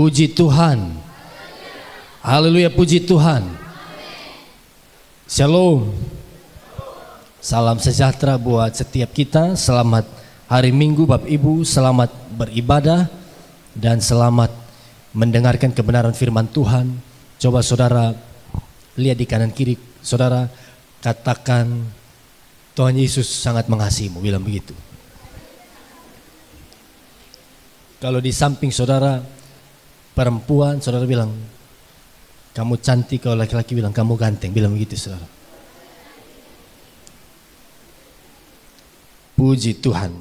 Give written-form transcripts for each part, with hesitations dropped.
Puji Tuhan. Haleluya, puji Tuhan. Shalom. Salam sejahtera buat setiap kita. Selamat hari Minggu Bapak Ibu. Selamat beribadah dan selamat mendengarkan kebenaran firman Tuhan. Coba saudara lihat di kanan kiri saudara, katakan Tuhan Yesus sangat mengasihimu, bilang begitu. Kalau di samping saudara perempuan, saudara bilang kamu cantik. Kalau laki-laki bilang kamu ganteng, bilang begitu saudara. Puji Tuhan.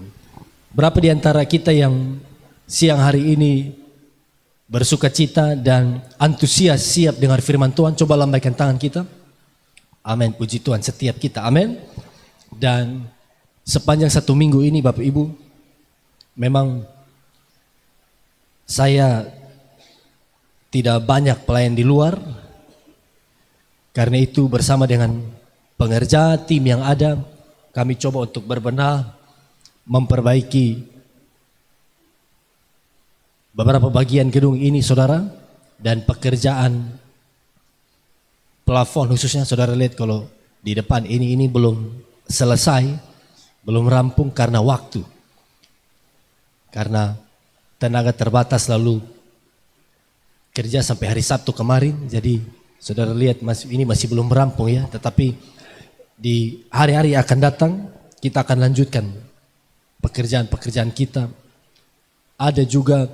Berapa di antara kita yang siang hari ini bersuka cita dan antusias siap dengar firman Tuhan? Coba lambaikan tangan kita. Amin, puji Tuhan, setiap kita, amin. Dan sepanjang satu minggu ini Bapak Ibu, memang saya tidak banyak pelayan di luar. Karena itu bersama dengan pengerja tim yang ada, kami coba untuk berbenah, memperbaiki beberapa bagian gedung ini saudara. Dan pekerjaan plafon khususnya saudara lihat kalau di depan ini belum selesai, belum rampung karena waktu. Karena tenaga terbatas lalu kerja sampai hari Sabtu kemarin. Jadi saudara lihat ini masih belum rampung ya. Tetapi di hari-hari akan datang kita akan lanjutkan pekerjaan-pekerjaan kita. Ada juga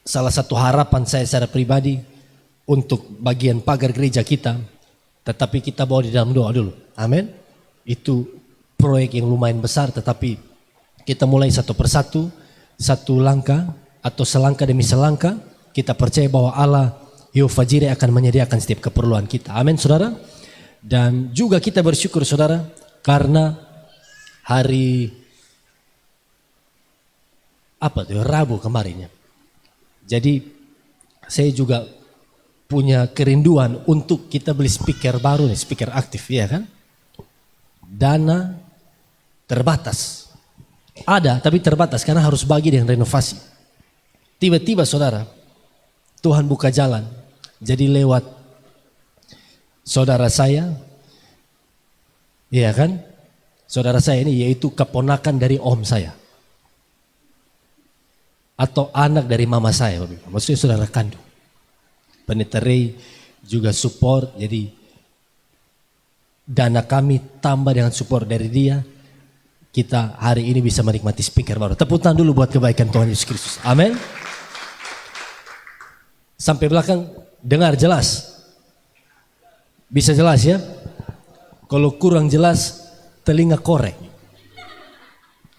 salah satu harapan saya secara pribadi untuk bagian pagar gereja kita. Tetapi kita bawa di dalam doa dulu. Amin. Itu proyek yang lumayan besar, tetapi kita mulai satu persatu. Satu langkah atau selangkah demi selangkah, kita percaya bahwa Allah Yehova Jireh akan menyediakan setiap keperluan kita. Amin saudara. Dan juga kita bersyukur saudara, karena hari Rabu kemarin ya. Jadi saya juga punya kerinduan untuk kita beli speaker baru nih, speaker aktif ya kan. Dana terbatas. Ada tapi terbatas karena harus bagi dengan renovasi. Tiba-tiba saudara, Tuhan buka jalan. Jadi lewat saudara saya, iya kan? Saudara saya ini yaitu keponakan dari om saya. Atau anak dari mama saya, maksudnya saudara kandung. Pendeta Ray juga support, jadi dana kami tambah dengan support dari dia. Kita hari ini bisa menikmati speaker baru. Tepuk tangan dulu buat kebaikan Tuhan Yesus Kristus. Amin. Sampai belakang dengar jelas. Bisa jelas ya. Kalau kurang jelas telinga korek.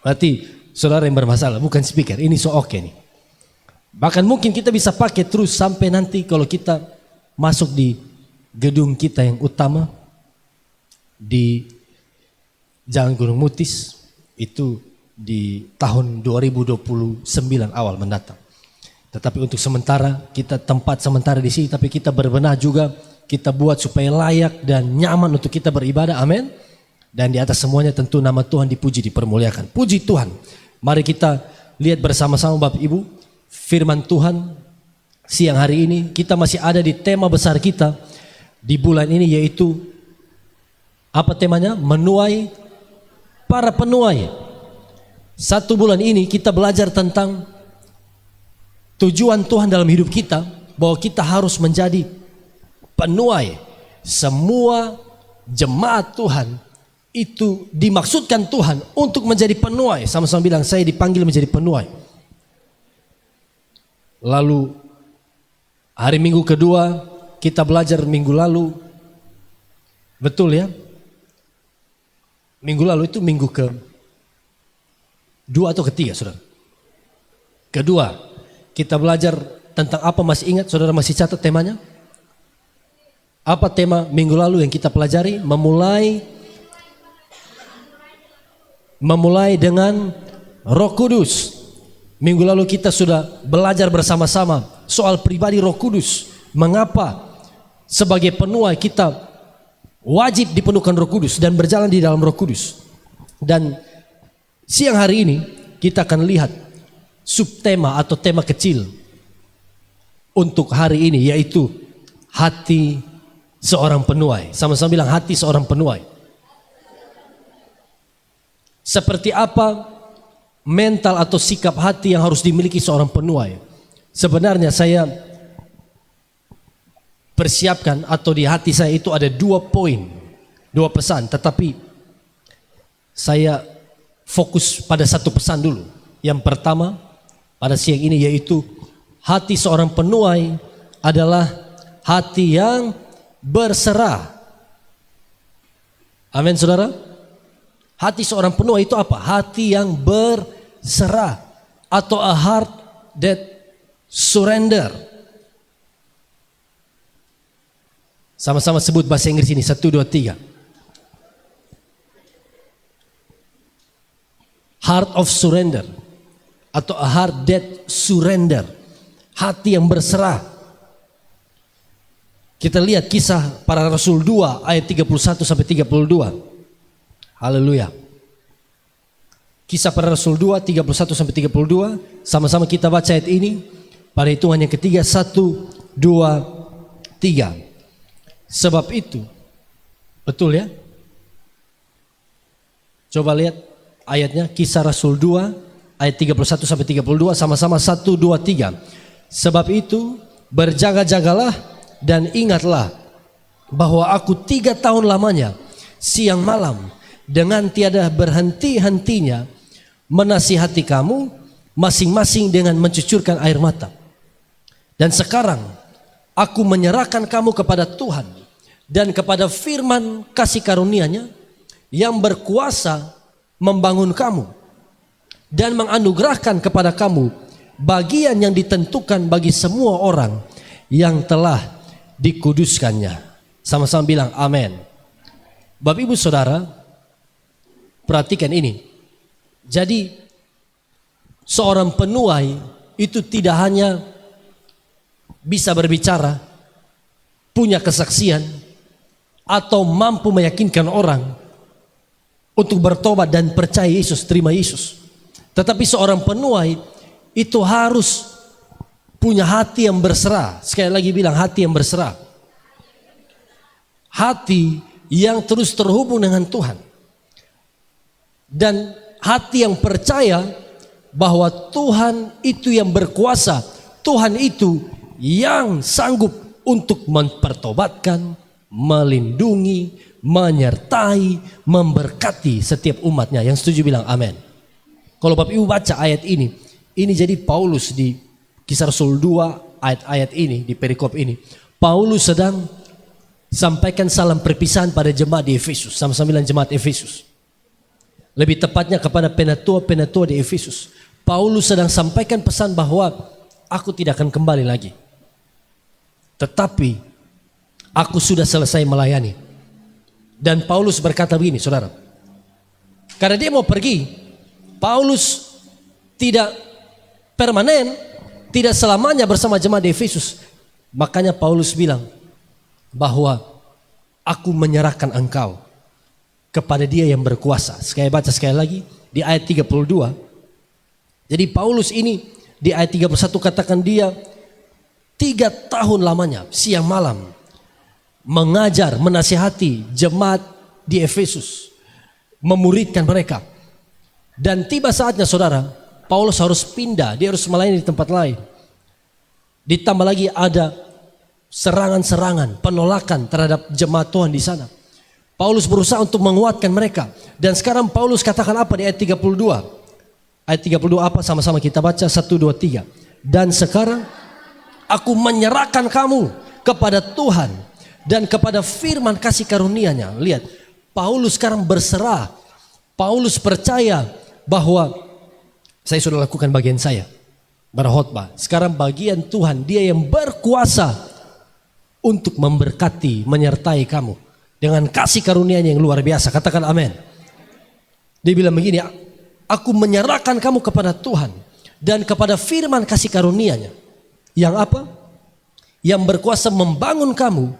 Berarti saudara yang bermasalah, bukan speaker. Ini oke nih. Bahkan mungkin kita bisa pakai terus sampai nanti kalau kita masuk di gedung kita yang utama di Jalan Gunung Mutis. Itu di tahun 2029 awal mendatang. Tetapi untuk sementara kita tempat sementara di sini, tapi kita berbenah juga, kita buat supaya layak dan nyaman untuk kita beribadah. Amin. Dan di atas semuanya tentu nama Tuhan dipuji, dipermuliakan. Puji Tuhan. Mari kita lihat bersama-sama Bapak Ibu firman Tuhan siang hari ini. Kita masih ada di tema besar kita di bulan ini, yaitu apa temanya? Menuai para penuai. Satu bulan ini kita belajar tentang tujuan Tuhan dalam hidup kita, bahwa kita harus menjadi penuai. Semua jemaat Tuhan itu dimaksudkan Tuhan untuk menjadi penuai. Sama-sama bilang, saya dipanggil menjadi penuai. Lalu hari Minggu kedua kita belajar minggu lalu, betul ya? Minggu lalu itu minggu ke-2 atau ketiga saudara? Kedua, kita belajar tentang apa, masih ingat saudara, masih catat temanya? Apa tema minggu lalu yang kita pelajari? Memulai dengan Roh Kudus. Minggu lalu kita sudah belajar bersama-sama soal pribadi Roh Kudus. Mengapa sebagai penuai kita wajib dipenuhkan Roh Kudus dan berjalan di dalam Roh Kudus. Dan siang hari ini kita akan lihat subtema atau tema kecil untuk hari ini, yaitu hati seorang penuai. Sama-sama bilang hati seorang penuai. Seperti apa mental atau sikap hati yang harus dimiliki seorang penuai? Sebenarnya saya persiapkan atau di hati saya itu ada 2 poin, 2 pesan, tetapi saya fokus pada 1 pesan dulu. Yang pertama pada siang ini yaitu hati seorang penuai adalah hati yang berserah. Amin saudara. Hati seorang penuai itu apa? Hati yang berserah atau a heart that surrender. Sama-sama sebut bahasa Inggris ini 1, 2, 3. Heart of surrender atau a heart that surrender. Hati yang berserah. Kita lihat kisah para Rasul 2 ayat 31 sampai 32. Haleluya. Kisah para Rasul 2 31 sampai 32. Sama-sama kita baca ayat ini pada hitungan yang ketiga. 1, 2, 3. Sebab itu, betul ya? Coba lihat ayatnya, Kisah Rasul 2 ayat 31 sampai 32, sama-sama 1, 2, 3. Sebab itu berjaga-jagalah dan ingatlah bahwa aku 3 tahun lamanya siang malam dengan tiada berhenti-hentinya menasihati kamu masing-masing dengan mencucurkan air mata. Dan sekarang aku menyerahkan kamu kepada Tuhan dan kepada firman kasih karunia-Nya yang berkuasa membangun kamu dan menganugerahkan kepada kamu bagian yang ditentukan bagi semua orang yang telah dikuduskannya. Sama-sama bilang amin. Bapak Ibu Saudara, perhatikan ini. Jadi seorang penuai itu tidak hanya bisa berbicara, punya kesaksian, atau mampu meyakinkan orang untuk bertobat dan percaya Yesus, terima Yesus. Tetapi seorang penuai itu harus punya hati yang berserah. Sekali lagi bilang hati yang berserah. Hati yang terus terhubung dengan Tuhan. Dan hati yang percaya bahwa Tuhan itu yang berkuasa. Tuhan itu yang sanggup untuk mempertobatkan, melindungi, menyertai, memberkati setiap umatnya. Yang setuju bilang amin. Kalau Bapak Ibu baca ayat ini jadi Paulus di Kisah Rasul 2 ayat-ayat ini, di perikop ini. Paulus sedang sampaikan salam perpisahan pada jemaat di Efesus. Sama-sama bilang jemaat Efesus. Lebih tepatnya kepada penatua-penatua di Efesus. Paulus sedang sampaikan pesan bahwa aku tidak akan kembali lagi. Tetapi aku sudah selesai melayani. Dan Paulus berkata begini, saudara. Karena dia mau pergi, Paulus tidak permanen, tidak selamanya bersama jemaat di Efesus. Makanya Paulus bilang bahwa aku menyerahkan engkau kepada Dia yang berkuasa. Sekali baca sekali lagi di ayat 32. Jadi Paulus ini di ayat 31 katakan dia 3 tahun lamanya siang malam mengajar, menasihati jemaat di Efesus, memuridkan mereka. Dan tiba saatnya saudara, Paulus harus pindah, dia harus melayani di tempat lain. Ditambah lagi ada serangan-serangan, penolakan terhadap jemaat Tuhan di sana. Paulus berusaha untuk menguatkan mereka. Dan sekarang Paulus katakan apa di ayat 32? Ayat 32 apa? Sama-sama kita baca 1, 2, 3. Dan sekarang aku menyerahkan kamu kepada Tuhan dan kepada firman kasih karunia-Nya. Lihat, Paulus sekarang berserah. Paulus percaya bahwa saya sudah lakukan bagian saya, berkhotbah. Sekarang bagian Tuhan, Dia yang berkuasa untuk memberkati, menyertai kamu dengan kasih karunia-Nya yang luar biasa. Katakan amin. Dia bilang begini, aku menyerahkan kamu kepada Tuhan dan kepada firman kasih karunia-Nya. Yang apa? Yang berkuasa membangun kamu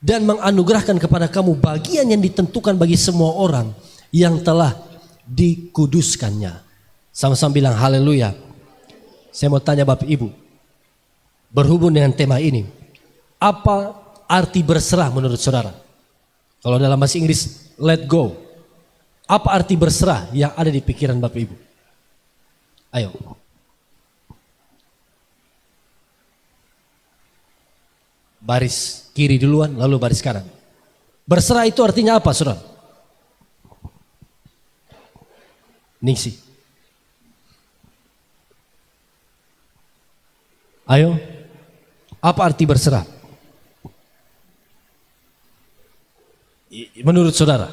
dan menganugerahkan kepada kamu bagian yang ditentukan bagi semua orang yang telah dikuduskannya. Sama-sama bilang haleluya. Saya mau tanya Bapak Ibu, berhubung dengan tema ini. Apa arti berserah menurut saudara? Kalau dalam bahasa Inggris, let go. Apa arti berserah yang ada di pikiran Bapak Ibu? Ayo. Baris kiri duluan, lalu baris kanan. Berserah itu artinya apa, saudara? Ningsi. Ayo. Apa arti berserah? Menurut saudara?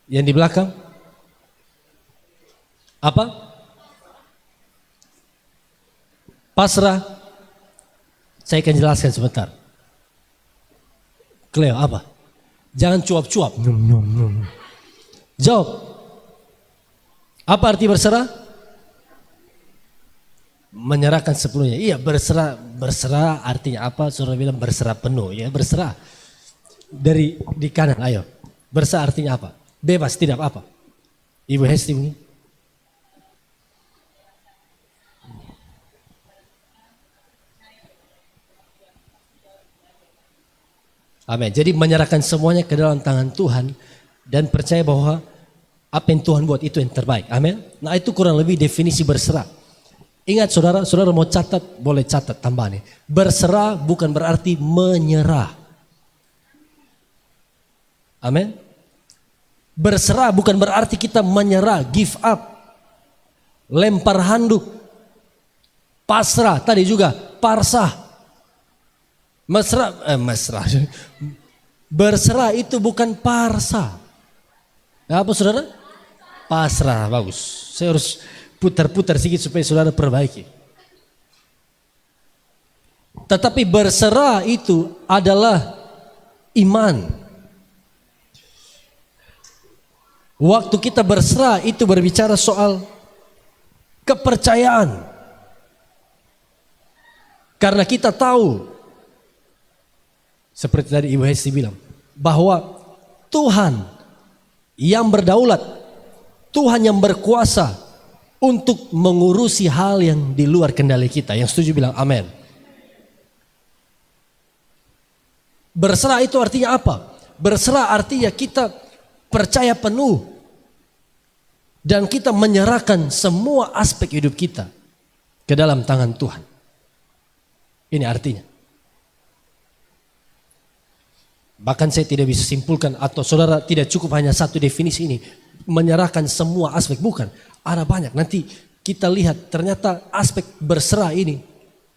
Yang di belakang? Apa? Pasrah. Saya akan jelaskan sebentar. Cleo, apa? Jangan cuap-cuap. Jawab. Apa arti berserah? Menyerahkan sepenuhnya. Iya, berserah. Berserah artinya apa? Saudara bilang berserah penuh. Ya, berserah. Dari di kanan, ayo. Berserah artinya apa? Bebas, tidak apa-apa. Ibu Hesti mungkin. Amin. Jadi menyerahkan semuanya ke dalam tangan Tuhan dan percaya bahwa apa yang Tuhan buat itu yang terbaik. Amin. Nah, itu kurang lebih definisi berserah. Ingat saudara, saudara mau catat, boleh catat tambahan. Berserah bukan berarti menyerah. Amin. Berserah bukan berarti kita menyerah, give up, lempar handuk, pasrah, tadi juga parsah. Mesra. Berserah itu bukan parsa. Apa saudara? Pasrah, bagus. Saya harus putar-putar sedikit supaya saudara perbaiki. Tetapi berserah itu adalah iman. Waktu kita berserah itu berbicara soal kepercayaan. Karena kita tahu, seperti tadi Ibu Hesti bilang, bahwa Tuhan yang berdaulat, Tuhan yang berkuasa untuk mengurusi hal yang di luar kendali kita. Yang setuju bilang amin. Berserah itu artinya apa? Berserah artinya kita percaya penuh dan kita menyerahkan semua aspek hidup kita ke dalam tangan Tuhan. Ini artinya. Bahkan saya tidak bisa simpulkan atau saudara tidak cukup hanya satu definisi ini. Menyerahkan semua aspek, bukan. Ada banyak. Nanti kita lihat ternyata aspek berserah ini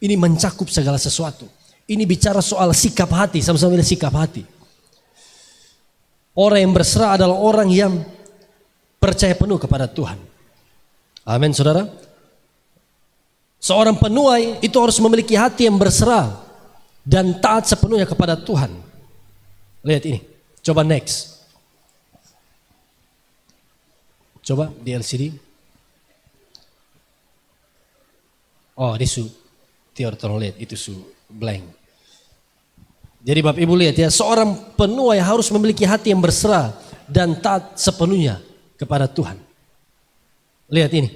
mencakup segala sesuatu. Ini bicara soal sikap hati, sama-sama bilang sikap hati. Orang yang berserah adalah orang yang percaya penuh kepada Tuhan. Amin saudara. Seorang penuai itu harus memiliki hati yang berserah dan taat sepenuhnya kepada Tuhan. Lihat ini, coba next. Coba di LCD. Oh, ini Tior, tolong lihat, itu blank. Jadi Bapak Ibu lihat ya, seorang penuai harus memiliki hati yang berserah dan taat sepenuhnya kepada Tuhan. Lihat ini.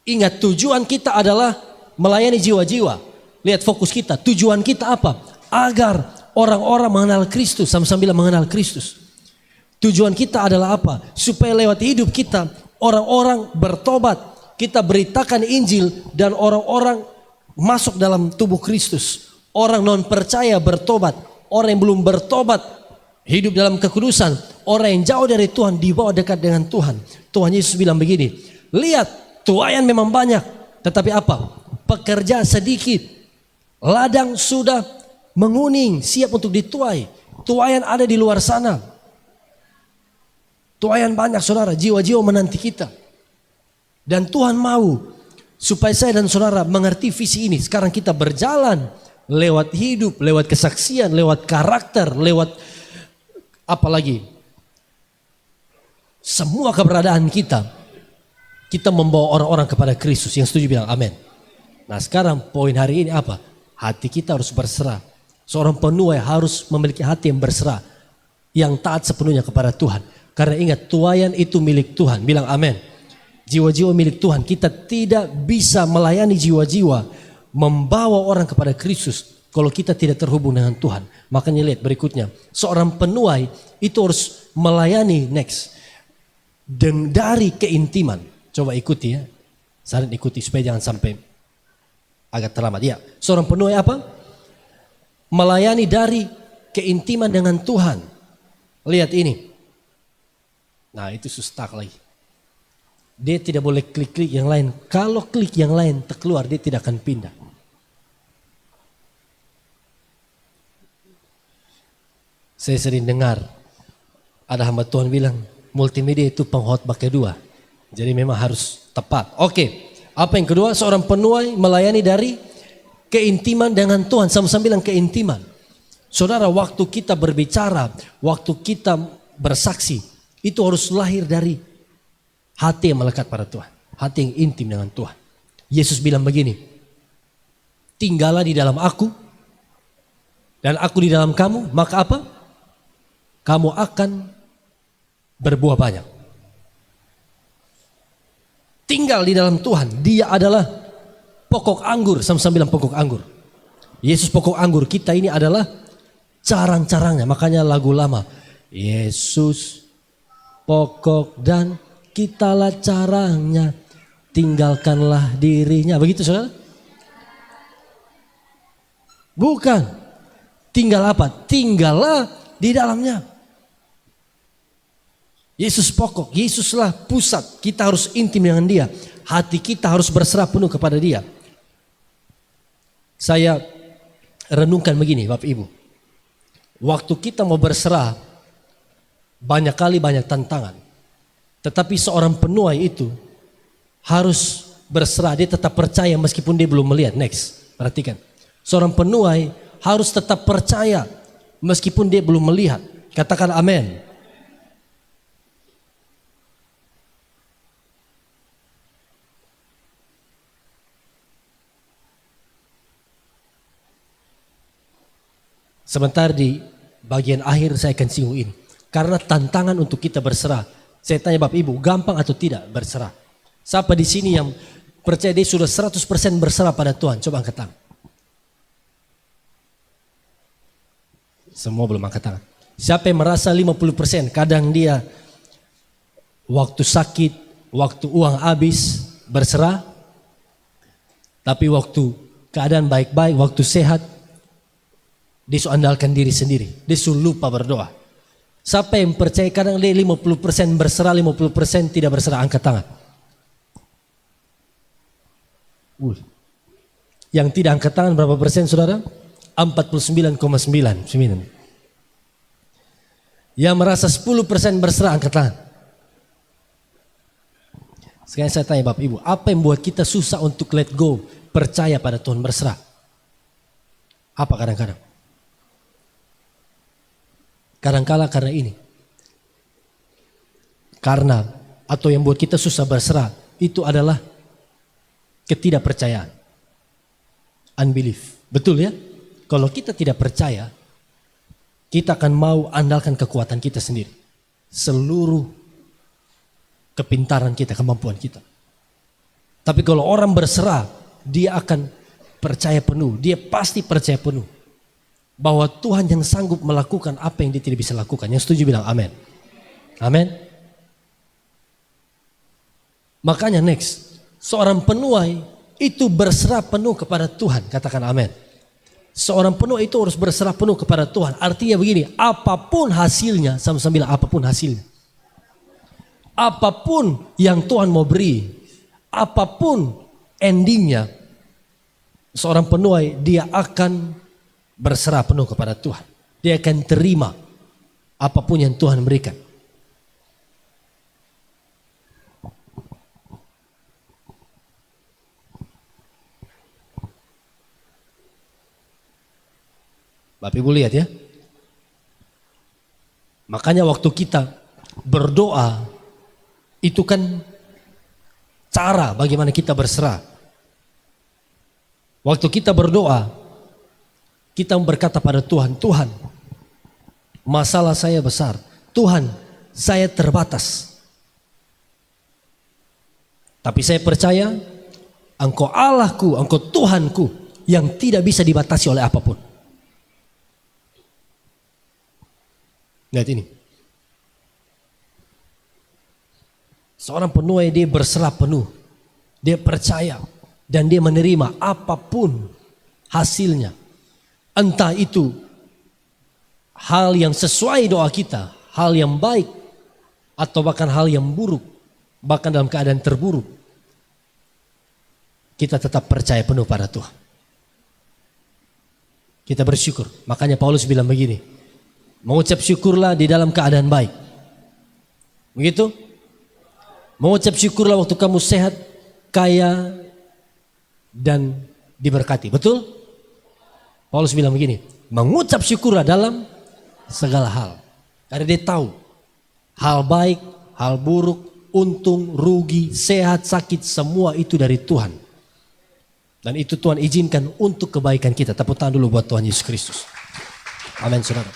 Ingat, tujuan kita adalah melayani jiwa-jiwa. Lihat fokus kita, tujuan kita apa? Agar orang-orang mengenal Kristus, sama-sama bilang mengenal Kristus. Tujuan kita adalah apa? Supaya lewat hidup kita, orang-orang bertobat, kita beritakan Injil dan orang-orang masuk dalam tubuh Kristus. Orang non percaya bertobat, orang yang belum bertobat hidup dalam kekudusan, orang yang jauh dari Tuhan dibawa dekat dengan Tuhan. Tuhan Yesus bilang begini, lihat tuaian memang banyak, tetapi apa? Pekerja sedikit. Ladang sudah menguning, siap untuk dituai. Tuaian ada di luar sana. Tuaian banyak saudara, jiwa-jiwa menanti kita. Dan Tuhan mau supaya saya dan saudara mengerti visi ini. Sekarang kita berjalan lewat hidup, lewat kesaksian, lewat karakter, lewat apalagi semua keberadaan kita. Kita membawa orang-orang kepada Kristus. Yang setuju bilang amin. Nah sekarang poin hari ini apa? Hati kita harus berserah. Seorang penuai harus memiliki hati yang berserah, yang taat sepenuhnya kepada Tuhan. Karena ingat, tuaian itu milik Tuhan. Bilang amin. Jiwa-jiwa milik Tuhan. Kita tidak bisa melayani jiwa-jiwa, membawa orang kepada Kristus kalau kita tidak terhubung dengan Tuhan. Makanya lihat berikutnya, seorang penuai itu harus melayani dari keintiman. Coba ikuti ya, saling ikuti supaya jangan sampai agak terlambat. Ya, seorang penuai apa? Melayani dari keintiman dengan Tuhan. Lihat ini. Nah itu sustak lagi. Dia tidak boleh klik-klik yang lain. Kalau klik yang lain terkeluar, dia tidak akan pindah. Saya sering dengar ada hamba Tuhan bilang multimedia itu pengkhotbah kedua. Jadi memang harus tepat. Oke, apa yang kedua? Seorang penuai melayani dari keintiman dengan Tuhan. Sama-sama bilang keintiman. Saudara, waktu kita berbicara, waktu kita bersaksi, itu harus lahir dari hati yang melekat pada Tuhan. Hati yang intim dengan Tuhan. Yesus bilang begini, tinggallah di dalam aku, dan aku di dalam kamu, maka apa? Kamu akan berbuah banyak. Tinggal di dalam Tuhan, dia adalah pokok anggur, sama-sama bilang pokok anggur. Yesus pokok anggur, kita ini adalah carang-carangnya. Makanya lagu lama, Yesus pokok dan kitalah carangnya, tinggalkanlah dirinya. Begitu saudara? Bukan. Tinggal apa? Tinggallah di dalamnya. Yesus pokok, Yesuslah pusat. Kita harus intim dengan dia. Hati kita harus berserah penuh kepada dia. Saya renungkan begini Bapak Ibu. Waktu kita mau berserah, banyak kali banyak tantangan. Tetapi seorang penuai itu harus berserah. Dia tetap percaya meskipun dia belum melihat. Next, perhatikan. Seorang penuai harus tetap percaya meskipun dia belum melihat. Katakan amin. Sebentar di bagian akhir saya akan singgung ini. Karena tantangan untuk kita berserah. Saya tanya Bapak Ibu, gampang atau tidak berserah? Siapa di sini yang percaya dia sudah 100% berserah pada Tuhan? Coba angkat tangan. Semua belum angkat tangan. Siapa yang merasa 50%? Kadang dia waktu sakit, waktu uang habis berserah. Tapi waktu keadaan baik-baik, waktu sehat, dia sudah andalkan diri sendiri. Dia sudah lupa berdoa. Siapa yang percaya kadang dia 50% berserah, 50% tidak berserah, angkat tangan. Yang tidak angkat tangan berapa persen saudara? 49,9. Yang merasa 10% berserah, angkat tangan. Sekarang saya tanya Bapak Ibu, apa yang buat kita susah untuk let go, percaya pada Tuhan, berserah? Apa kadang-kadang? Kadang-kala karena ini. Karena atau yang buat kita susah berserah itu adalah ketidakpercayaan. Unbelief. Betul ya? Kalau kita tidak percaya, kita akan mau andalkan kekuatan kita sendiri. Seluruh kepintaran kita, kemampuan kita. Tapi kalau orang berserah, dia akan percaya penuh. Dia pasti percaya penuh. Bahwa Tuhan yang sanggup melakukan apa yang dia tidak bisa lakukan. Yang setuju bilang amin. Amin. Makanya next, seorang penuai itu berserah penuh kepada Tuhan. Katakan amin. Seorang penuai itu harus berserah penuh kepada Tuhan. Artinya begini, apapun hasilnya, sama-sama bilang apapun hasilnya. Apapun yang Tuhan mau beri, apapun endingnya, seorang penuai dia akan berserah penuh kepada Tuhan. Dia akan terima apapun yang Tuhan berikan. Bapak Ibu lihat ya. Makanya waktu kita berdoa, itu kan cara bagaimana kita berserah. Waktu kita berdoa, kita berkata pada Tuhan, Tuhan, masalah saya besar. Tuhan, saya terbatas. Tapi saya percaya Engkau Allahku, Engkau Tuhanku yang tidak bisa dibatasi oleh apapun. Lihat ini. Seorang penuai, dia berserah penuh. Dia percaya dan dia menerima apapun hasilnya. Entah itu hal yang sesuai doa kita, hal yang baik, atau bahkan hal yang buruk, bahkan dalam keadaan terburuk. Kita tetap percaya penuh pada Tuhan. Kita bersyukur. Makanya Paulus bilang begini, mengucap syukurlah di dalam keadaan baik. Begitu? Mengucap syukurlah waktu kamu sehat, kaya, dan diberkati. Betul? Paulus bilang begini, mengucap syukurlah dalam segala hal. Karena dia tahu hal baik, hal buruk, untung, rugi, sehat, sakit, semua itu dari Tuhan. Dan itu Tuhan izinkan untuk kebaikan kita. Tepuk tangan dulu buat Tuhan Yesus Kristus. Amin, saudara.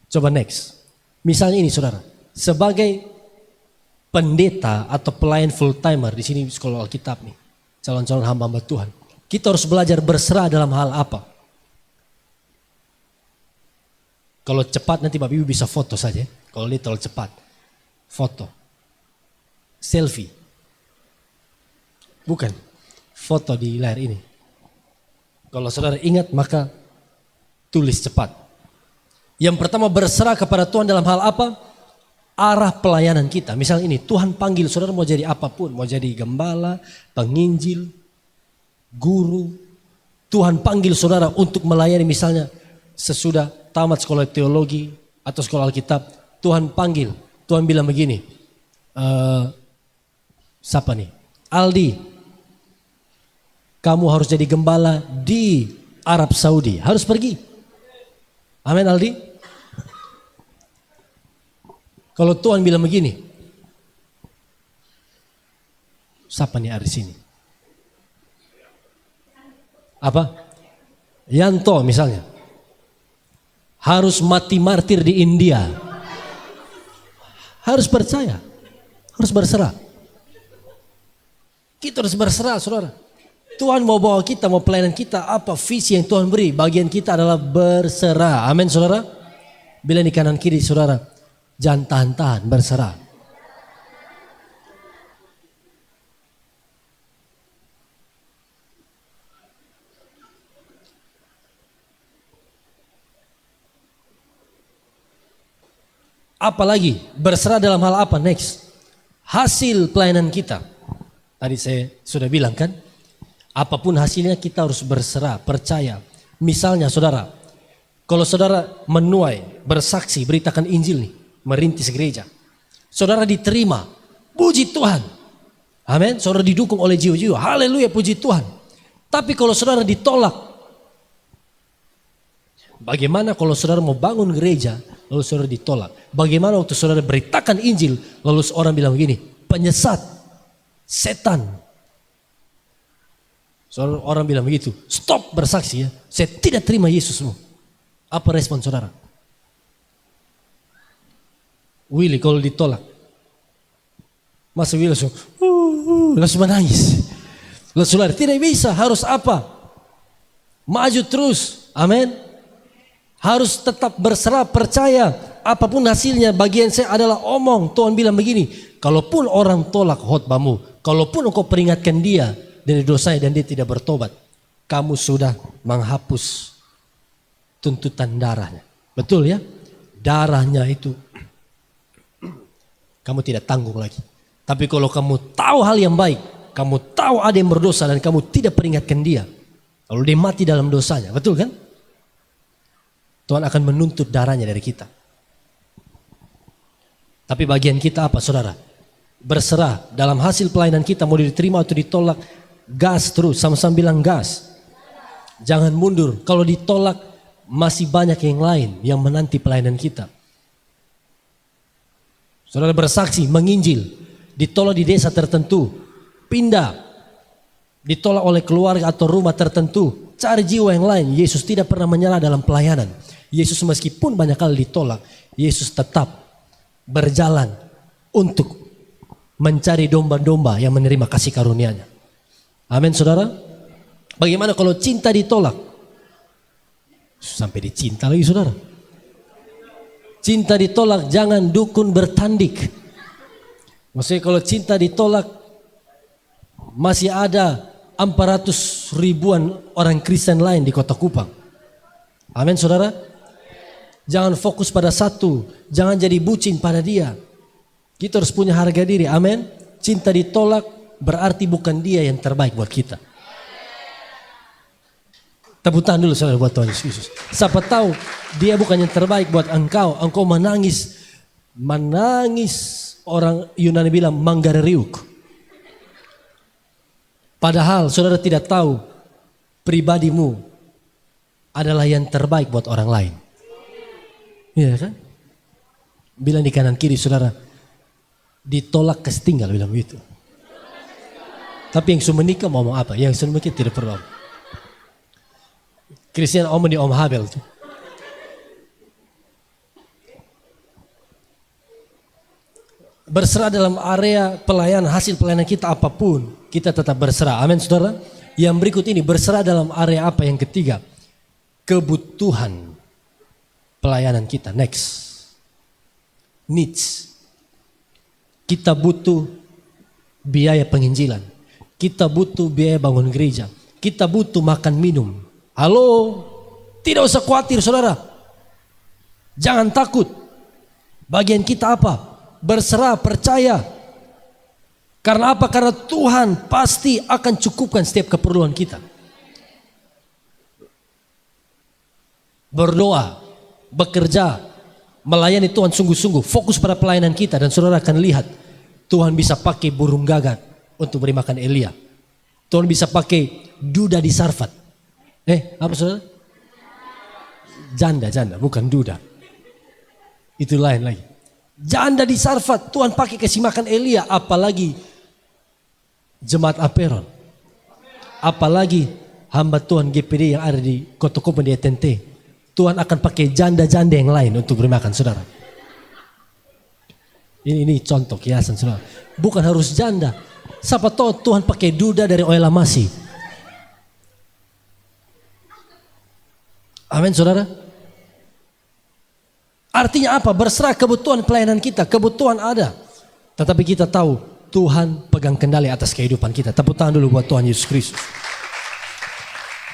Coba next. Misalnya ini, saudara. Sebagai pendeta atau pelayan full timer di sini sekolah Alkitab nih, calon-calon hamba-hamba Tuhan, kita harus belajar berserah dalam hal apa? Kalau cepat nanti Bapak Ibu bisa foto saja. Kalau ini terlalu cepat, foto, selfie, bukan foto di layar ini. Kalau saudara ingat maka tulis cepat. Yang pertama, berserah kepada Tuhan dalam hal apa? Arah pelayanan kita. Misalnya ini, Tuhan panggil saudara mau jadi apapun. Mau jadi gembala, penginjil, guru. Tuhan panggil saudara untuk melayani misalnya sesudah tamat sekolah teologi atau sekolah Alkitab. Tuhan panggil, Tuhan bilang begini. Siapa nih? Aldi, kamu harus jadi gembala di Arab Saudi. Harus pergi. Amin, Aldi. Kalau Tuhan bilang begini, siapa nih di sini? Apa? Yanto misalnya. Harus mati martir di India. Harus percaya. Harus berserah. Kita harus berserah, saudara. Tuhan mau bawa kita, mau pelayanan kita, apa visi yang Tuhan beri. Bagian kita adalah berserah. Amin, saudara. Bila di kanan kiri, saudara. Jangan tahan-tahan, berserah. Apalagi berserah dalam hal apa? Next, hasil pelayanan kita. Tadi saya sudah bilang kan, apapun hasilnya kita harus berserah, percaya. Misalnya saudara, kalau saudara menuai, bersaksi, beritakan Injil nih, merintis gereja, saudara diterima, puji Tuhan, amin. Saudara didukung oleh jiwa-jiwa, haleluya, puji Tuhan. Tapi kalau saudara ditolak, bagaimana kalau saudara mau bangun gereja, lalu saudara ditolak? Bagaimana waktu saudara beritakan Injil, lalu orang bilang begini, penyesat, setan. Saudara, orang bilang begitu, stop bersaksi ya, saya tidak terima Yesusmu. Apa respon saudara? Willy kalau ditolak, masa Willy langsung menangis. Lalu saudara tidak bisa, harus apa? Maju terus, amin. Harus tetap berserah, percaya. Apapun hasilnya, bagian saya adalah omong. Tuhan bilang begini, kalaupun orang tolak khotbahmu, kalaupun engkau peringatkan dia dari dosanya dan dia tidak bertobat, kamu sudah menghapus tuntutan darahnya. Betul ya? Darahnya itu kamu tidak tanggung lagi. Tapi kalau kamu tahu hal yang baik, kamu tahu ada yang berdosa dan kamu tidak peringatkan dia, lalu dia mati dalam dosanya, betul kan? Tuhan akan menuntut darahnya dari kita. Tapi bagian kita apa, saudara? Berserah dalam hasil pelayanan kita, mau diterima atau ditolak, gas terus, sama-sama bilang gas. Jangan mundur. Kalau ditolak, masih banyak yang lain yang menanti pelayanan kita. Saudara bersaksi, menginjil, ditolak di desa tertentu, pindah, ditolak oleh keluarga atau rumah tertentu, cari jiwa yang lain. Yesus tidak pernah menyerah dalam pelayanan. Yesus meskipun banyak kali ditolak, Yesus tetap berjalan untuk mencari domba-domba yang menerima kasih karunia-Nya. Amin, saudara. Bagaimana kalau cinta ditolak? Sampai dicinta lagi, saudara. Cinta ditolak, jangan dukun bertandik. Maksudnya kalau cinta ditolak, masih ada 400 ribuan orang Kristen lain di Kota Kupang. Amin, saudara. Jangan fokus pada satu, jangan jadi bucin pada dia. Kita harus punya harga diri, amin. Cinta ditolak berarti bukan dia yang terbaik buat kita. Tepuk tangan dulu saudara buat Tuhan Yesus. Siapa tahu dia bukan yang terbaik buat engkau. Engkau menangis orang Yunani bilang manggareriuk. Padahal saudara tidak tahu pribadimu adalah yang terbaik buat orang lain. Iya kan? Bilang di kanan kiri saudara, ditolak kesetinggal bilang begitu. Tapi yang sudah menikah mau ngomong apa? Yang sudah menikah tidak perlu. Christian omong di Om Habel tuh. Berserah dalam area pelayanan, hasil pelayanan kita apapun, kita tetap berserah. Amin saudara. Yang berikut ini berserah dalam area apa? Yang ketiga, kebutuhan pelayanan kita. Next. Needs. Kita butuh biaya penginjilan. Kita butuh biaya bangun gereja. Kita butuh makan minum. Halo, tidak usah khawatir saudara. Jangan takut. Bagian kita apa? Berserah, percaya. Karena apa? Karena Tuhan pasti akan cukupkan setiap keperluan kita. Berdoa, bekerja, melayani Tuhan sungguh-sungguh. Fokus pada pelayanan kita dan saudara akan lihat Tuhan bisa pakai burung gagak untuk beri makan Elia. Tuhan bisa pakai duda di Sarfat. Apa saudara? Janda, bukan duda. Itu lain lagi. Janda di Sarfat, Tuhan pakai kasih makan Elia. Apalagi jemaat Aperon. Apalagi hamba Tuhan GPD yang ada di Kota Kupang di ETNT. Tuhan akan pakai janda-janda yang lain untuk beri makan saudara. Ini contoh kiasan saudara. Bukan harus janda. Siapa tahu Tuhan pakai duda dari Oela Masih. Amin saudara. Artinya apa? Berserah kebutuhan pelayanan kita. Kebutuhan ada. Tetapi kita tahu Tuhan pegang kendali atas kehidupan kita. Tepuk tangan dulu buat Tuhan Yesus Kristus.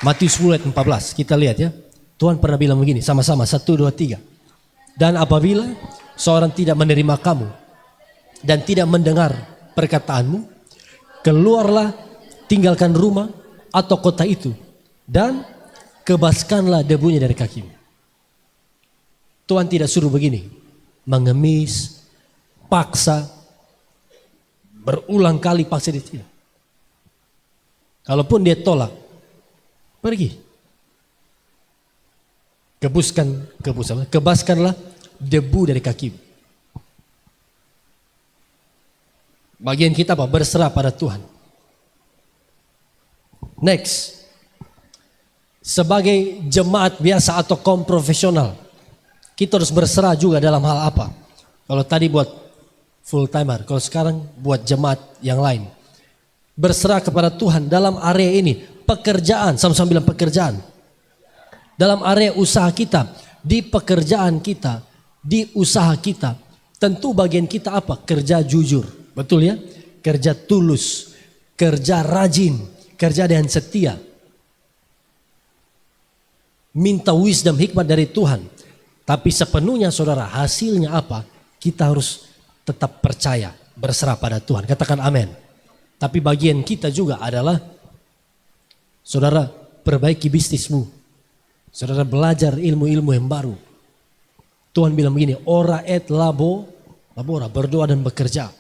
Matius 10 ayat 14. Kita lihat ya. Tuhan pernah bilang begini. Sama-sama. 1, 2, 3. Dan apabila seorang tidak menerima kamu dan tidak mendengar perkataanmu, keluarlah, tinggalkan rumah atau kota itu dan kebaskanlah debunya dari kakimu. Tuhan tidak suruh begini, mengemis, paksa, berulang kali paksa dia tidak. Kalaupun dia tolak, pergi. Kebaskanlah debu dari kakimu. Bagian kita apa? Berserah pada Tuhan. Next. Sebagai jemaat biasa atau kaum profesional, kita harus berserah juga dalam hal apa? Kalau tadi buat full timer, kalau sekarang buat jemaat yang lain. Berserah kepada Tuhan dalam area ini, pekerjaan, sama-sama bilang pekerjaan. Dalam area usaha kita, di pekerjaan kita, di usaha kita, tentu bagian kita apa? Kerja jujur, betul ya? Kerja tulus, kerja rajin, kerja dengan setia. Minta wisdom hikmat dari Tuhan. Tapi sepenuhnya saudara, hasilnya apa? Kita harus tetap percaya, berserah pada Tuhan. Katakan amin. Tapi bagian kita juga adalah, saudara, perbaiki bisnismu. Saudara belajar ilmu-ilmu yang baru. Tuhan bilang begini, ora et labora, berdoa dan bekerja.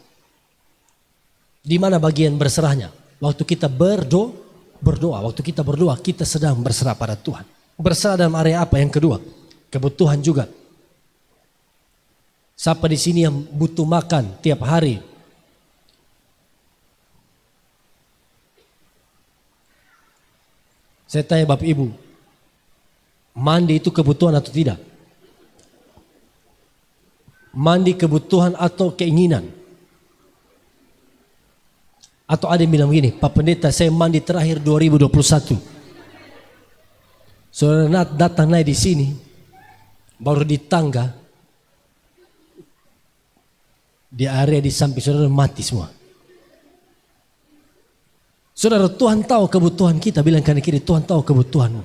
Di mana bagian berserahnya? Waktu kita berdoa, waktu kita berdoa, kita sedang berserah pada Tuhan. Berserah dalam area apa? Yang kedua, kebutuhan juga. Siapa di sini yang butuh makan tiap hari? Saya tanya Bapak Ibu, mandi itu kebutuhan atau tidak? Mandi kebutuhan atau keinginan? Atau ada yang bilang begini, Pak Pendeta saya mandi terakhir 2021. Saudara datang naik di sini, baru di tangga, di area di samping saudara mati semua. Saudara, Tuhan tahu kebutuhan kita, bilang kanan kiri, Tuhan tahu kebutuhanmu.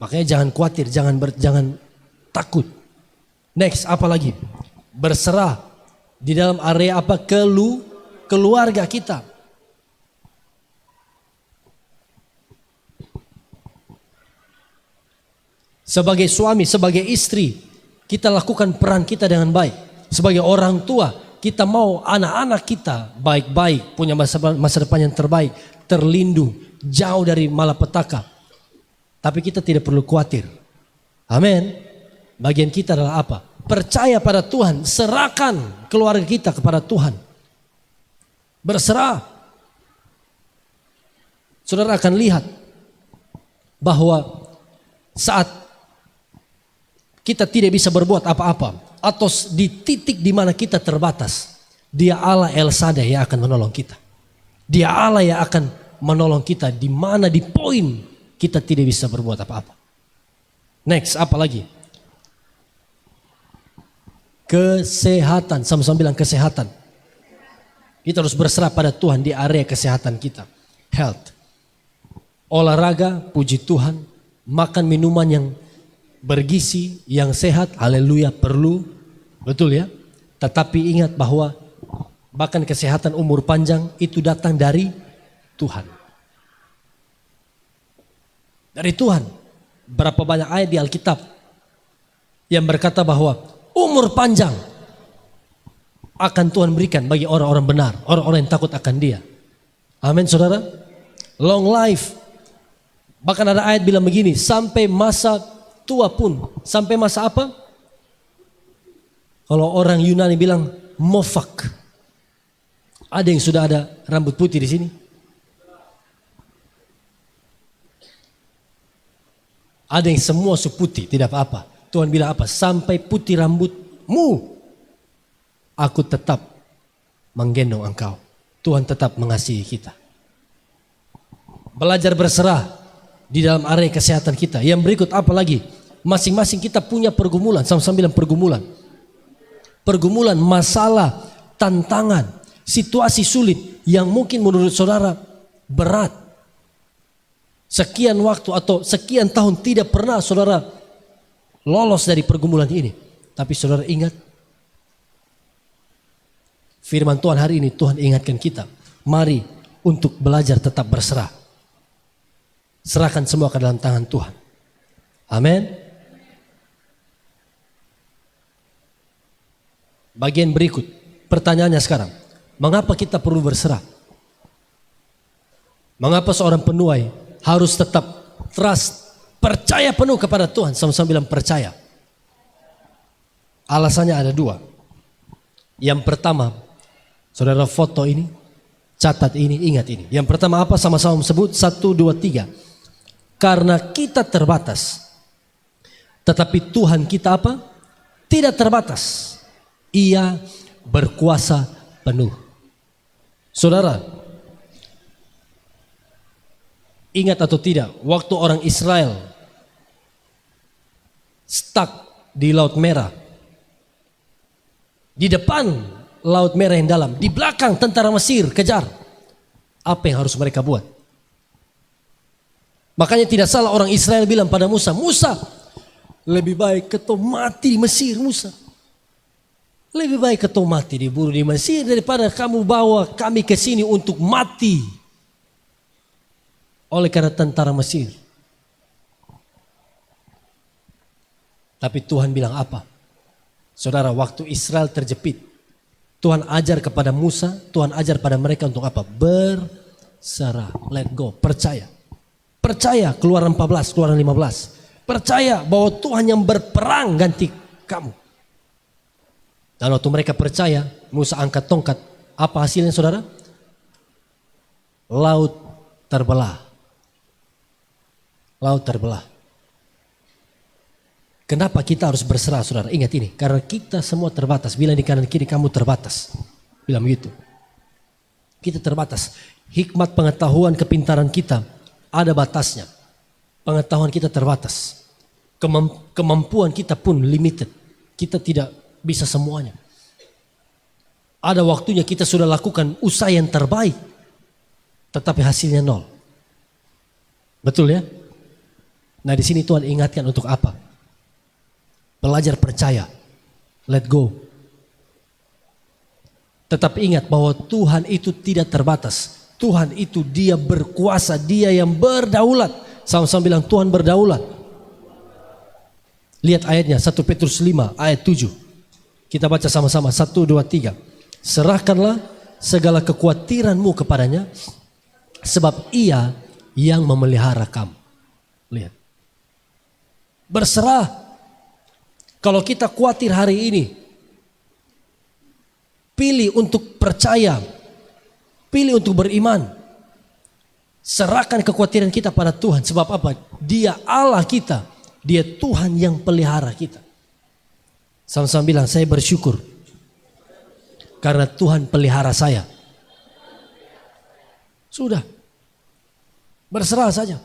Makanya jangan khawatir, jangan takut. Next, apa lagi? Berserah di dalam area apa? Keluarga kita. Sebagai suami, sebagai istri, kita lakukan peran kita dengan baik. Sebagai orang tua, kita mau anak-anak kita baik-baik, punya masa depan yang terbaik, terlindung, jauh dari malapetaka. Tapi kita tidak perlu khawatir. Amin. Bagian kita adalah apa? Percaya pada Tuhan, serahkan keluarga kita kepada Tuhan. Berserah. Saudara akan lihat bahwa saat kita tidak bisa berbuat apa-apa, atau di titik di mana kita terbatas, Dia Allah El Shaddai yang akan menolong kita. Dia Allah yang akan menolong kita di mana di poin kita tidak bisa berbuat apa-apa. Next, apa lagi? Kesehatan, sama-sama bilang kesehatan. Kita harus berserah pada Tuhan di area kesehatan kita. Health. Olahraga, puji Tuhan. Makan minuman yang bergizi, yang sehat, haleluya, perlu. Betul ya? Tetapi ingat bahwa bahkan kesehatan umur panjang itu datang dari Tuhan. Dari Tuhan. Berapa banyak ayat di Alkitab yang berkata bahwa umur panjang akan Tuhan berikan bagi orang-orang benar, orang-orang yang takut akan Dia. Amin, saudara. Long life. Bahkan ada ayat bilang begini, sampai masa tua pun. Sampai masa apa? Kalau orang Yunani bilang mofak. Ada yang sudah ada rambut putih di sini? Ada yang semua seputih, tidak apa-apa. Tuhan bilang apa? Sampai putih rambutmu, aku tetap menggendong engkau. Tuhan tetap mengasihi kita. Belajar berserah di dalam area kesehatan kita. Yang berikut apa lagi? Masing-masing kita punya pergumulan. Sama-sama bilang pergumulan. Pergumulan, masalah, tantangan, situasi sulit yang mungkin menurut saudara berat. Sekian waktu atau sekian tahun tidak pernah saudara lolos dari pergumulan ini. Tapi saudara ingat, firman Tuhan hari ini, Tuhan ingatkan kita, mari untuk belajar tetap berserah. Serahkan semua ke dalam tangan Tuhan. Amin. Bagian berikut, pertanyaannya sekarang, mengapa kita perlu berserah? Mengapa seorang penuai harus tetap trust, percaya penuh kepada Tuhan? Sama-sama bilang percaya. Alasannya ada dua. Yang pertama, saudara foto ini, catat ini, ingat ini. Yang pertama apa? Sama-sama sebut, 1, 2, 3. Karena kita terbatas, tetapi Tuhan kita apa? Tidak terbatas. Ia berkuasa penuh. Saudara, ingat atau tidak, waktu orang Israel stuck di Laut Merah, di depan Laut Merah yang dalam, di belakang tentara Mesir kejar, apa yang harus mereka buat? Makanya tidak salah orang Israel bilang pada Musa, Musa, lebih baik kau mati di Mesir, Musa. Lebih baik kau mati dibunuh di Mesir daripada kamu bawa kami ke sini untuk mati oleh karena tentara Mesir. Tapi Tuhan bilang apa? Saudara, waktu Israel terjepit, Tuhan ajar kepada Musa, Tuhan ajar pada mereka untuk apa? Berserah, let go, percaya. Percaya, Keluaran 14, Keluaran 15. Percaya bahwa Tuhan yang berperang ganti kamu. Dan waktu mereka percaya, Musa angkat tongkat. Apa hasilnya saudara? Laut terbelah. Laut terbelah. Kenapa kita harus berserah, saudara? Ingat ini, karena kita semua terbatas. Bilang di kanan kiri kamu terbatas. Bilang begitu. Kita terbatas. Hikmat, pengetahuan, kepintaran kita ada batasnya. Pengetahuan kita terbatas. Kemampuan kita pun limited. Kita tidak bisa semuanya. Ada waktunya kita sudah lakukan usaha yang terbaik, tetapi hasilnya nol. Betul ya? Nah di sini Tuhan ingatkan untuk apa? Belajar percaya, let go. Tetap ingat bahwa Tuhan itu tidak terbatas. Tuhan itu Dia berkuasa, Dia yang berdaulat. Sama-sama bilang Tuhan berdaulat. Lihat ayatnya 1 Petrus 5 ayat 7. Kita baca sama-sama 1, 2, 3. Serahkanlah segala kekhawatiranmu kepadanya, sebab Ia yang memelihara kamu. Lihat. Berserah. Kalau kita khawatir hari ini, pilih untuk percaya, pilih untuk beriman. Serahkan kekhawatiran kita pada Tuhan. Sebab apa? Dia Allah kita. Dia Tuhan yang pelihara kita. Sama-sama bilang, saya bersyukur karena Tuhan pelihara saya. Sudah. Berserah saja.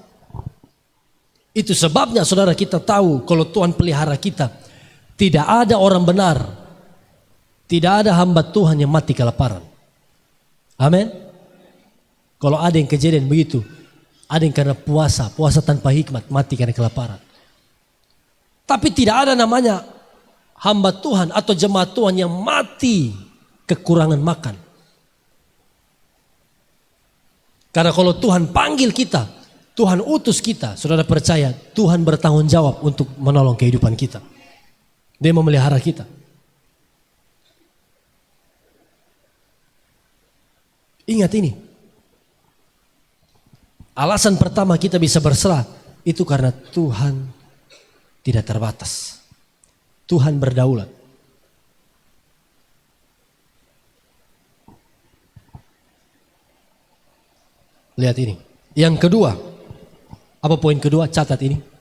Itu sebabnya saudara kita tahu kalau Tuhan pelihara kita, tidak ada orang benar, tidak ada hamba Tuhan yang mati kelaparan. Amin. Kalau ada yang kejadian begitu, ada yang karena puasa tanpa hikmat, mati karena kelaparan. Tapi tidak ada namanya hamba Tuhan atau jemaat Tuhan yang mati kekurangan makan. Karena kalau Tuhan panggil kita, Tuhan utus kita, saudara percaya Tuhan bertanggung jawab untuk menolong kehidupan kita. Dia memelihara kita. Ingat ini. Alasan pertama kita bisa berserah itu karena Tuhan tidak terbatas. Tuhan berdaulat. Lihat ini. Yang kedua. Apa poin kedua? Catat ini.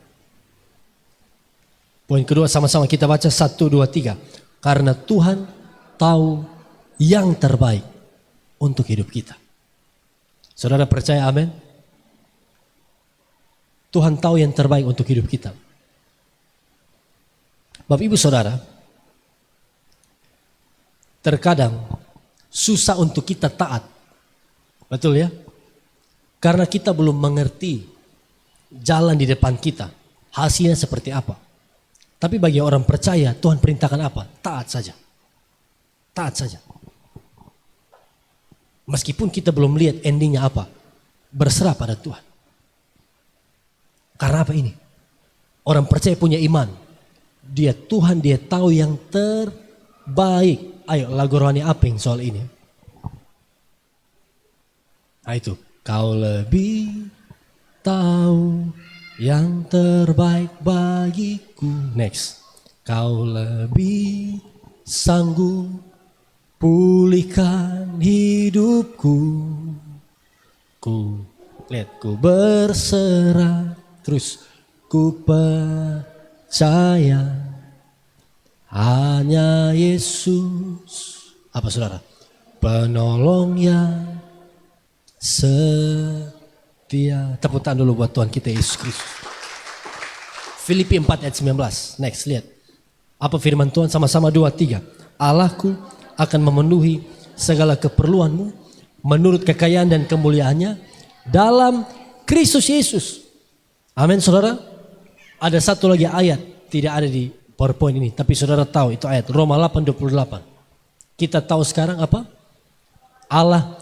Poin kedua sama-sama kita baca 1, 2, 3. Karena Tuhan tahu yang terbaik untuk hidup kita. Saudara percaya amin? Tuhan tahu yang terbaik untuk hidup kita. Bapak ibu saudara, terkadang susah untuk kita taat. Betul ya? Karena kita belum mengerti jalan di depan kita. Hasilnya seperti apa. Tapi bagi orang percaya, Tuhan perintahkan apa? Taat saja. Taat saja. Meskipun kita belum lihat endingnya apa. Berserah pada Tuhan. Karena apa ini? Orang percaya punya iman. Dia Tuhan, dia tahu yang terbaik. Ayo lagu rohani apa yang soal ini? Nah itu. Kau lebih tahu yang terbaik bagiku. Next. Kau lebih sanggup pulihkan hidupku. Ku berserah. Terus ku percaya hanya Yesus. Apa saudara? Penolong yang setia. Tepuk tangan dulu buat Tuhan kita Yesus Kristus. Filipi 4 ayat 19. Next, lihat. Apa firman Tuhan? Sama-sama 2, 3. Allahku akan memenuhi segala keperluanmu menurut kekayaan dan kemuliaannya dalam Kristus Yesus. Amin saudara. Ada satu lagi ayat, tidak ada di PowerPoint ini, tapi saudara tahu itu ayat Roma 8:28. Kita tahu sekarang apa? Allah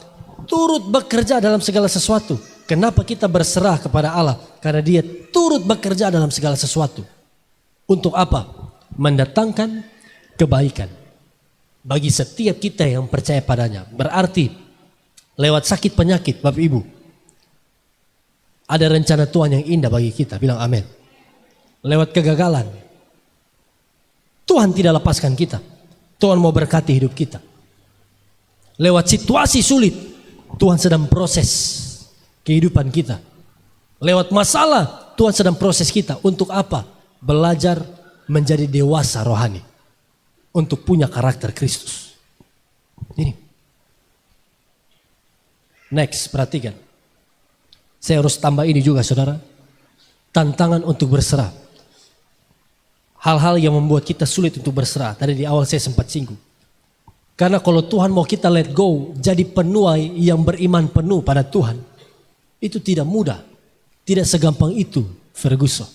turut bekerja dalam segala sesuatu. Kenapa kita berserah kepada Allah? Karena dia turut bekerja dalam segala sesuatu. Untuk apa? Mendatangkan kebaikan bagi setiap kita yang percaya padanya. Berarti lewat sakit penyakit, Bapak Ibu, ada rencana Tuhan yang indah bagi kita. Bilang amin. Lewat kegagalan, Tuhan tidak lepaskan kita. Tuhan mau berkati hidup kita. Lewat situasi sulit, Tuhan sedang proses kehidupan kita. Lewat masalah, Tuhan sedang proses kita. Untuk apa? Belajar menjadi dewasa rohani untuk punya karakter Kristus. Ini. Next, perhatikan. Saya harus tambah ini juga saudara. Tantangan untuk berserah. Hal-hal yang membuat kita sulit untuk berserah. Tadi di awal saya sempat singgung. Karena kalau Tuhan mau kita let go, jadi penuai yang beriman penuh pada Tuhan, itu tidak mudah. Tidak segampang itu, Ferguson.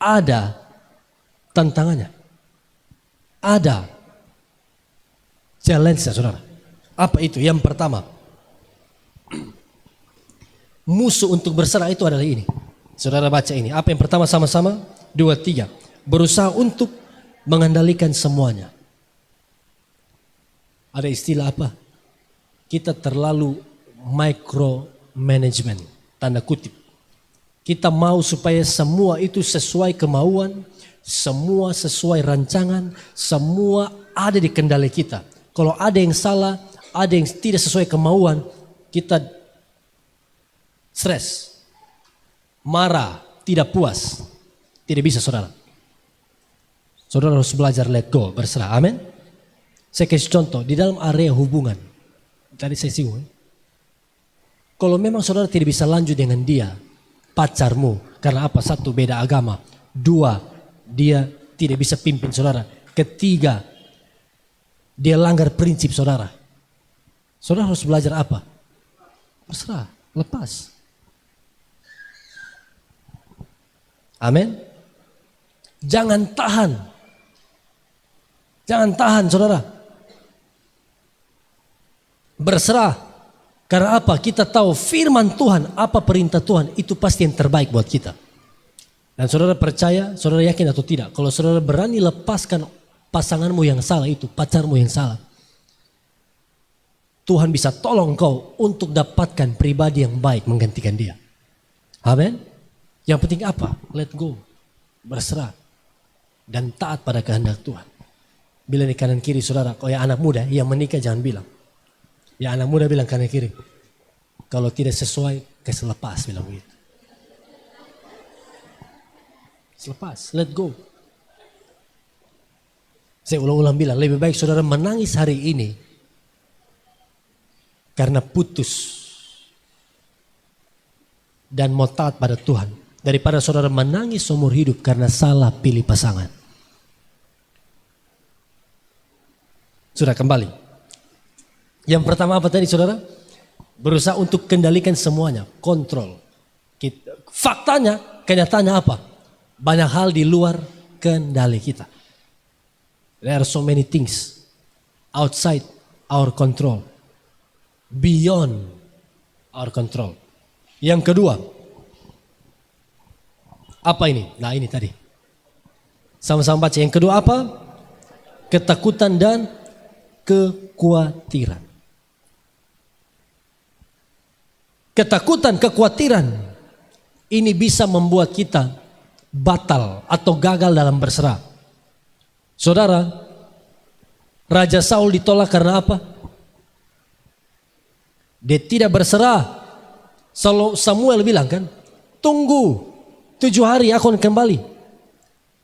Ada tantangannya. Ada challenge-nya, saudara. Apa itu? Yang pertama, musuh untuk berserah itu adalah ini. Saudara baca ini. Apa yang pertama sama-sama? 2, 3. Berusaha untuk mengendalikan semuanya. Ada istilah apa? Kita terlalu micromanagement, tanda kutip. Kita mau supaya semua itu sesuai kemauan, semua sesuai rancangan, semua ada di kendali kita. Kalau ada yang salah, ada yang tidak sesuai kemauan, kita stres, marah, tidak puas. Tidak bisa saudara. Saudara harus belajar let go, berserah. Amin. Saya kasih contoh, di dalam area hubungan, tadi saya singgung, kalau memang saudara tidak bisa lanjut dengan dia, pacarmu, karena apa? 1, beda agama. 2, dia tidak bisa pimpin saudara. 3, dia langgar prinsip saudara. Saudara harus belajar apa? Berserah, lepas. Amin. Jangan tahan. Jangan tahan saudara. Berserah. Karena apa? Kita tahu firman Tuhan, apa perintah Tuhan, itu pasti yang terbaik buat kita. Dan saudara percaya, saudara yakin atau tidak, kalau saudara berani lepaskan pasanganmu yang salah itu, pacarmu yang salah, Tuhan bisa tolong kau untuk dapatkan pribadi yang baik menggantikan dia. Amin. Yang penting apa? Let go. Berserah. Dan taat pada kehendak Tuhan. Bila di kanan kiri saudara, kalau yang anak muda yang menikah jangan bilang. Ya anak muda bilang kanan kiri. Kalau tidak sesuai, kasih lepas, bilang begitu. Lepas, let go. Saya ulang-ulang bilang, lebih baik saudara menangis hari ini karena putus dan mau taat pada Tuhan, daripada saudara menangis seumur hidup karena salah pilih pasangan. Sudah kembali. Yang pertama apa tadi saudara? Berusaha untuk kendalikan semuanya, kontrol. Faktanya, kenyataannya apa? Banyak hal di luar kendali kita. There are so many things outside our control, beyond our control. Yang kedua, apa ini? Nah ini tadi. Sama-sama baca. Yang kedua apa? Ketakutan dan kekhawatiran. Ketakutan, kekhawatiran ini bisa membuat kita batal atau gagal dalam berserah. Saudara, Raja Saul ditolak karena apa? Dia tidak berserah. Samuel bilang kan, tunggu 7 hari aku akan kembali.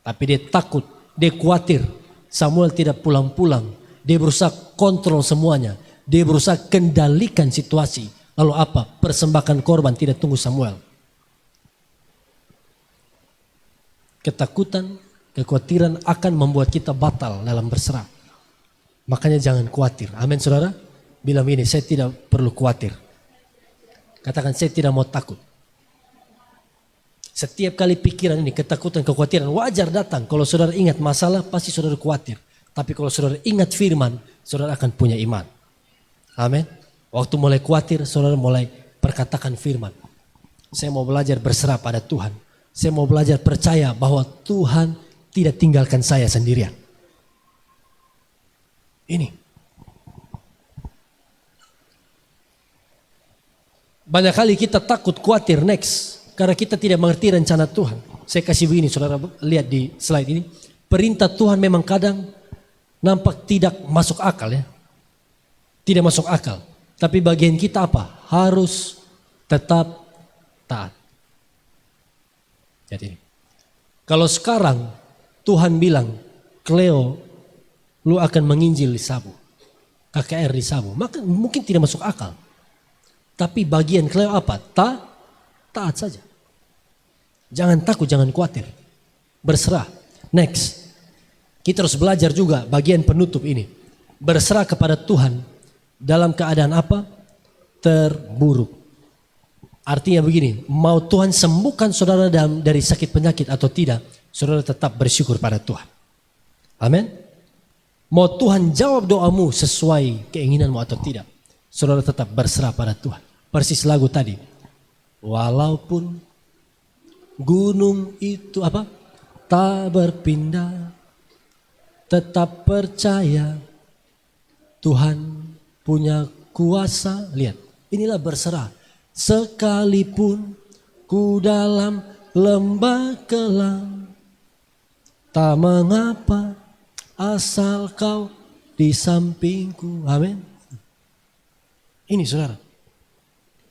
Tapi dia takut, dia khawatir. Samuel tidak pulang-pulang. Dia berusaha kontrol semuanya. Dia berusaha kendalikan situasi. Lalu apa? Persembahkan korban tidak tunggu Samuel. Ketakutan, kekhawatiran akan membuat kita batal dalam berserah. Makanya jangan khawatir. Amin saudara. Bilang ini, saya tidak perlu khawatir. Katakan saya tidak mau takut. Setiap kali pikiran ini, ketakutan, kekhawatiran wajar datang. Kalau saudara ingat masalah, pasti saudara khawatir. Tapi kalau saudara ingat firman, saudara akan punya iman. Amin. Waktu mulai khawatir, saudara mulai perkatakan firman. Saya mau belajar berserah pada Tuhan. Saya mau belajar percaya bahwa Tuhan tidak tinggalkan saya sendirian. Ini. Banyak kali kita takut, khawatir, next. Karena kita tidak mengerti rencana Tuhan. Saya kasih begini, saudara lihat di slide ini. Perintah Tuhan memang kadang nampak tidak masuk akal ya. Tidak masuk akal. Tapi bagian kita apa? Harus tetap taat. Jadi kalau sekarang Tuhan bilang, Cleo, lu akan menginjil di Sabu, KKR di Sabu. Maka mungkin tidak masuk akal. Tapi bagian Cleo apa? Taat saja. Jangan takut, jangan khawatir. Berserah. Next. Kita harus belajar juga bagian penutup ini. Berserah kepada Tuhan dalam keadaan apa? Terburuk. Artinya begini, mau Tuhan sembuhkan saudara dari sakit penyakit atau tidak, saudara tetap bersyukur pada Tuhan. Amin. Mau Tuhan jawab doamu sesuai keinginanmu atau tidak, saudara tetap berserah pada Tuhan. Persis lagu tadi. Walaupun gunung itu apa? Tak berpindah, tetap percaya Tuhan punya kuasa. Lihat, inilah berserah. Sekalipun ku dalam lembah kelam, tak mengapa asal kau di sampingku. Amin. Ini saudara,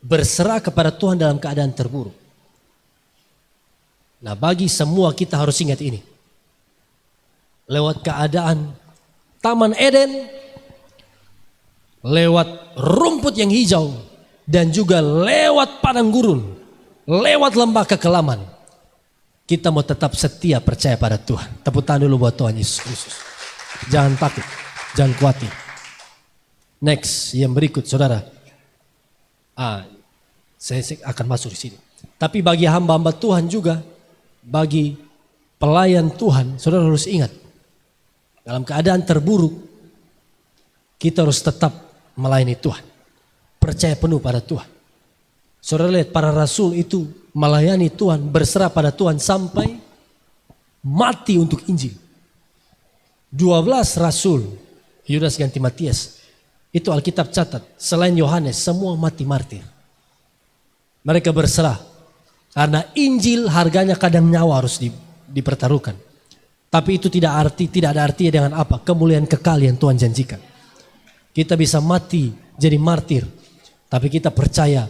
berserah kepada Tuhan dalam keadaan terburuk. Nah, bagi semua kita harus ingat ini. Lewat keadaan Taman Eden, lewat rumput yang hijau, dan juga lewat padang gurun, lewat lembah kekelaman, kita mau tetap setia percaya pada Tuhan. Tepuk tangan dulu buat Tuhan Yesus Kristus. Jangan takut, jangan khawatir. Next, yang berikut saudara. Saya akan masuk di sini. Tapi bagi hamba-hamba Tuhan juga, bagi pelayan Tuhan, saudara harus ingat. Dalam keadaan terburuk, kita harus tetap melayani Tuhan. Percaya penuh pada Tuhan. Saudara lihat para rasul itu melayani Tuhan, berserah pada Tuhan sampai mati untuk Injil. 12 rasul, Yudas ganti Matias, itu Alkitab catat, selain Yohanes semua mati martir. Mereka berserah karena Injil harganya kadang nyawa harus dipertaruhkan. Tapi itu tidak ada artinya dengan apa? Kemuliaan kekal yang Tuhan janjikan. Kita bisa mati jadi martir, tapi kita percaya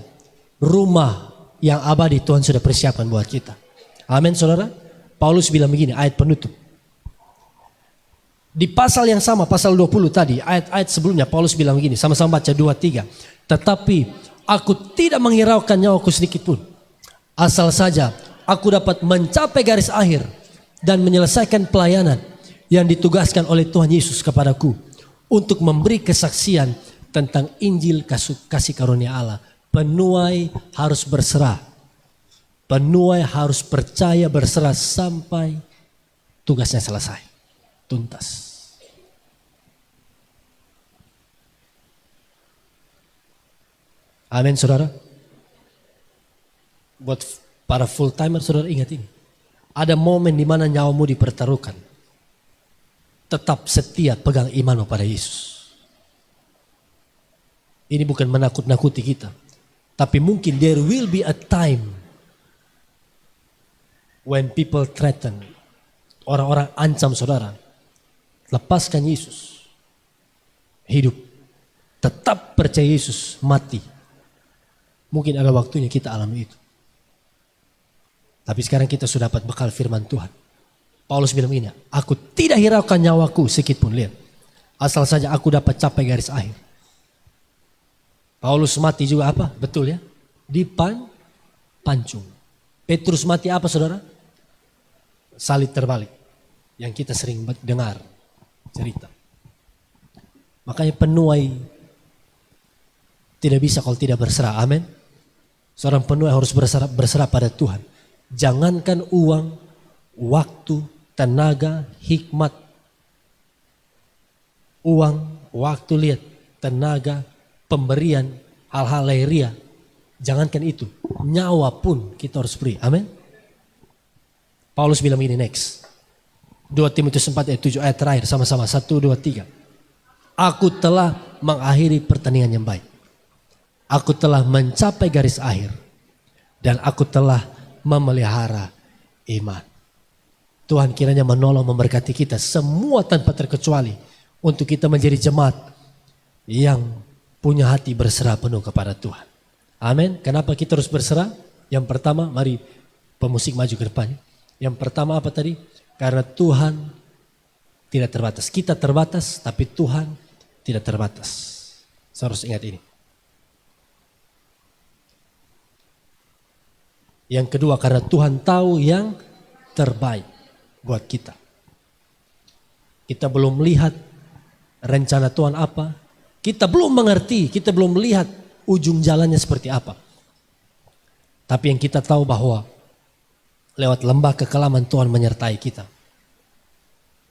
rumah yang abadi Tuhan sudah persiapkan buat kita. Amin saudara. Paulus bilang begini, ayat penutup. Di pasal yang sama, pasal 20 tadi, ayat-ayat sebelumnya Paulus bilang begini, sama-sama baca 2-3. Tetapi aku tidak menghiraukan nyawaku sedikit pun, asal saja aku dapat mencapai garis akhir dan menyelesaikan pelayanan yang ditugaskan oleh Tuhan Yesus kepadaku untuk memberi kesaksian tentang Injil kasih karunia Allah. Penuai harus berserah. Penuai harus percaya berserah sampai tugasnya selesai. Tuntas. Amin saudara. Buat para full timer saudara ingat ini. Ada momen di mana nyawamu dipertaruhkan. Tetap setia pegang imanmu pada Yesus. Ini bukan menakut-nakuti kita. Tapi mungkin there will be a time when people threaten. Orang-orang ancam saudara. Lepaskan Yesus. Hidup. Tetap percaya Yesus. Mati. Mungkin ada waktunya kita alami itu. Tapi sekarang kita sudah dapat bekal firman Tuhan. Paulus bilang ini, aku tidak hiraukan nyawaku sedikit pun. Lihat. Asal saja aku dapat capai garis akhir. Paulus mati juga apa? Betul ya. Dipancung. Petrus mati apa saudara? Salib terbalik. Yang kita sering dengar cerita. Makanya penuai tidak bisa kalau tidak berserah. Amin. Seorang penuai harus berserah pada Tuhan. Jangankan uang, waktu, tenaga, hikmat. Uang, waktu lihat, tenaga, pemberian, hal-hal lahiriah. Jangankan itu, nyawa pun kita harus beri. Amin. Paulus bilang ini next. 2 Timotius 4 ayat 7 ayat terakhir sama-sama 1, 2, 3. Aku telah mengakhiri pertandingan yang baik. Aku telah mencapai garis akhir. Dan aku telah memelihara iman. Tuhan kiranya menolong memberkati kita semua tanpa terkecuali. Untuk kita menjadi jemaat yang punya hati berserah penuh kepada Tuhan. Amin. Kenapa kita harus berserah? Yang pertama, mari pemusik maju ke depannya. Yang pertama apa tadi? Karena Tuhan tidak terbatas. Kita terbatas, tapi Tuhan tidak terbatas. Saya harus ingat ini. Yang kedua, karena Tuhan tahu yang terbaik buat kita. Kita belum melihat rencana Tuhan apa. Kita belum mengerti, kita belum melihat ujung jalannya seperti apa. Tapi yang kita tahu bahwa lewat lembah kekelaman Tuhan menyertai kita.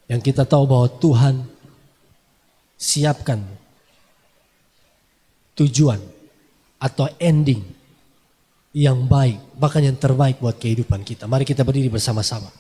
Yang kita tahu bahwa Tuhan siapkan tujuan atau ending yang baik, bahkan yang terbaik buat kehidupan kita. Mari kita berdiri bersama-sama.